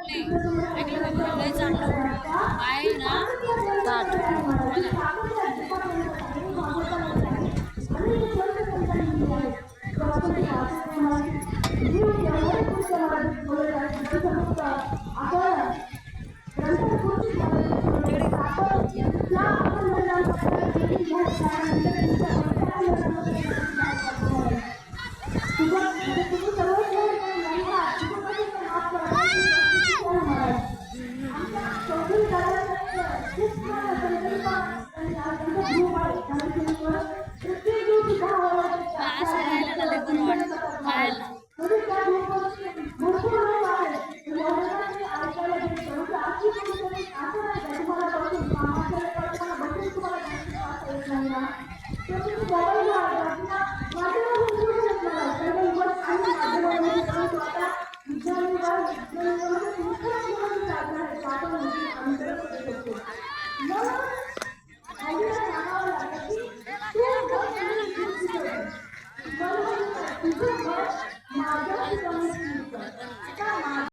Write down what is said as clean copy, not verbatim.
ऐकलं का लय चांगलं काय ना ताट असं राहिलं ना लय बरं वाटतं खायला.